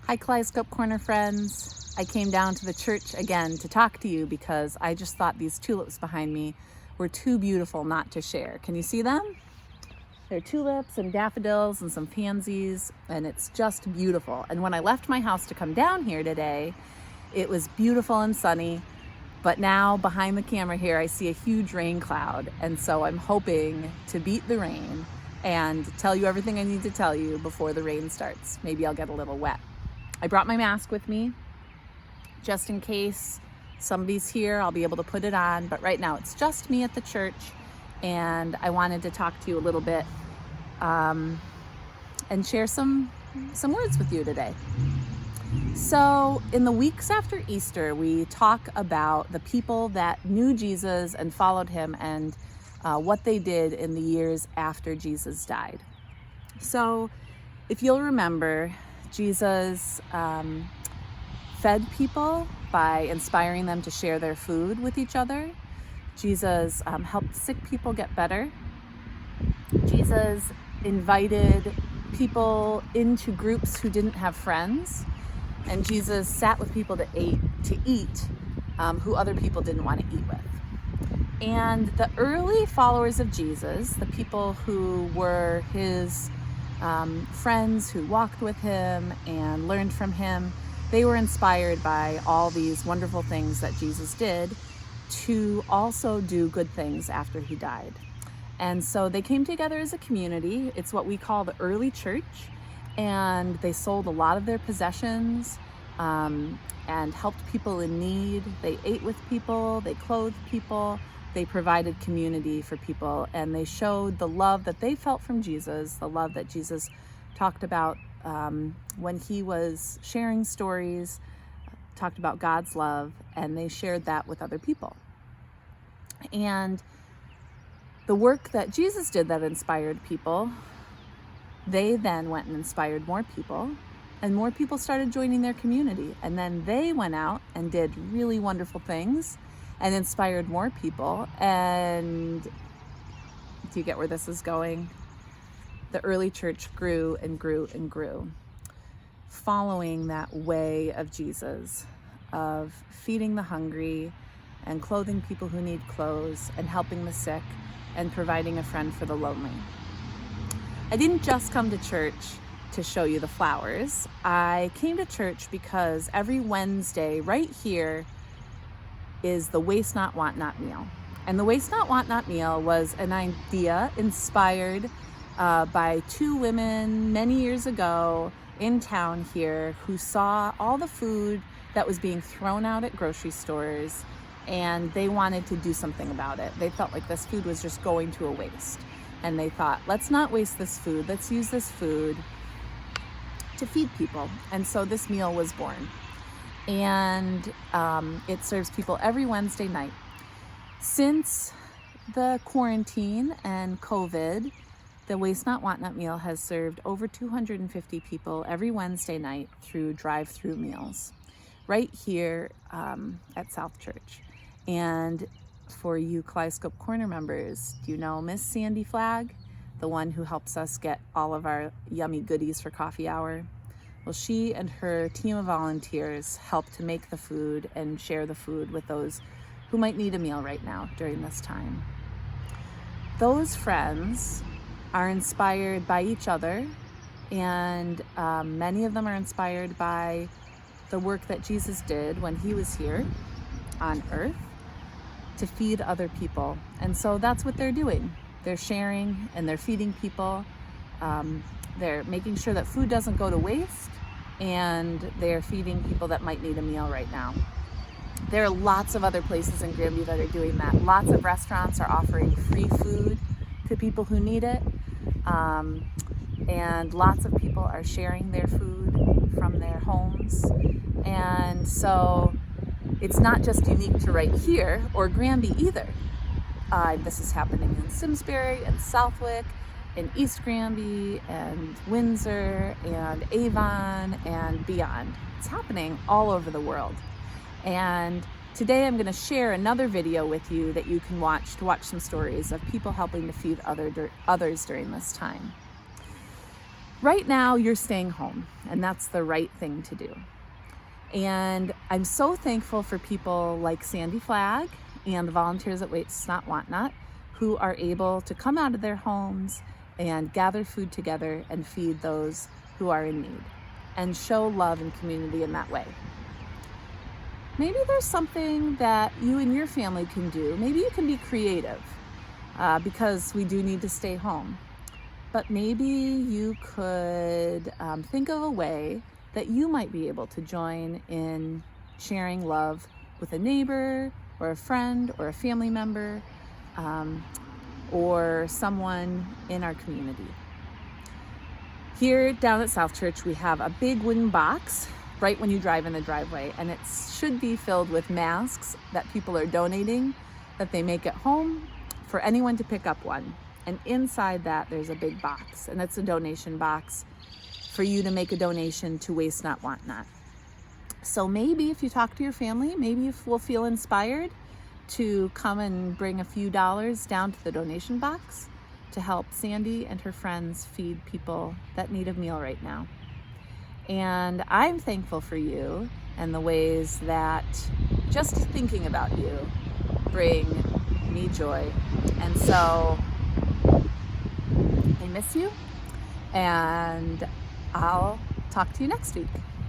Hi Kaleidoscope Corner friends. I came down to the church again to talk to you because I just thought these tulips behind me were too beautiful not to share. Can you see them? They're tulips and daffodils and some pansies, and it's just beautiful. And when I left my house to come down here today, it was beautiful and sunny, but now behind the camera here I see a huge rain cloud, and so I'm hoping to beat the rain and tell you everything I need to tell you before the rain starts. Maybe I'll get a little wet. I brought my mask with me just in case somebody's here. I'll be able to put it on, but right now it's just me at the church, and I wanted to talk to you a little bit and share some words with you today. So in the weeks after Easter, we talk about the people that knew Jesus and followed him and what they did in the years after Jesus died. So if you'll remember, Jesus fed people by inspiring them to share their food with each other. Jesus helped sick people get better. Jesus invited people into groups who didn't have friends. And Jesus sat with people to eat who other people didn't want to eat with. And the early followers of Jesus, the people who were his friends who walked with him and learned from him, they were inspired by all these wonderful things that Jesus did to also do good things after he died. And so they came together as a community. It's what we call the early church, and they sold a lot of their possessions and helped people in need. They ate with people, they clothed people, they provided community for people, and they showed the love that they felt from Jesus, the love that Jesus talked about when he was sharing stories, talked about God's love, and they shared that with other people. And the work that Jesus did that inspired people, they then went and inspired more people, and more people started joining their community. And then they went out and did really wonderful things and inspired more people. And do you get where this is going? The early church grew and grew and grew, following that way of Jesus, of feeding the hungry and clothing people who need clothes and helping the sick and providing a friend for the lonely. I didn't just come to church to show you the flowers. I came to church because every Wednesday right here is the Waste Not, Want Not meal. And the Waste Not, Want Not meal was an idea inspired by two women many years ago in town here who saw all the food that was being thrown out at grocery stores, and they wanted to do something about it. They felt like this food was just going to a waste. And they thought, let's not waste this food. Let's use this food to feed people. And so this meal was born. And it serves people every Wednesday night. Since the quarantine and COVID, the Waste Not, Want Not meal has served over 250 people every Wednesday night through drive-through meals right here at South Church. And for you Kaleidoscope Corner members, do you know Miss Sandy Flagg, the one who helps us get all of our yummy goodies for coffee hour? Well, she and her team of volunteers help to make the food and share the food with those who might need a meal right now during this time. Those friends are inspired by each other, and many of them are inspired by the work that Jesus did when he was here on earth to feed other people. And so that's what they're doing. They're sharing and they're feeding people. They're making sure that food doesn't go to waste, and they're feeding people that might need a meal right now. There are lots of other places in Granby that are doing that. Lots of restaurants are offering free food to people who need it. And lots of people are sharing their food from their homes. And so it's not just unique to right here or Granby either. This is happening in Simsbury and Southwick, in East Granby and Windsor and Avon and beyond. It's happening all over the world. And today I'm going to share another video with you that you can watch to watch some stories of people helping to feed others during this time. Right now, you're staying home, and that's the right thing to do. And I'm so thankful for people like Sandy Flagg and the volunteers at Waste Not Want Not, who are able to come out of their homes and gather food together and feed those who are in need and show love and community in that way. Maybe there's something that you and your family can do. Maybe you can be creative because we do need to stay home. But maybe you could think of a way that you might be able to join in sharing love with a neighbor or a friend or a family member or someone in our community. Here down at South Church, we have a big wooden box right when you drive in the driveway, and it should be filled with masks that people are donating that they make at home for anyone to pick up one. And inside that, there's a big box, and it's a donation box for you to make a donation to Waste Not Want Not. So maybe if you talk to your family, maybe you will feel inspired to come and bring a few dollars down to the donation box to help Sandy and her friends feed people that need a meal right now. And I'm thankful for you and the ways that just thinking about you bring me joy. And so I miss you, and I'll talk to you next week.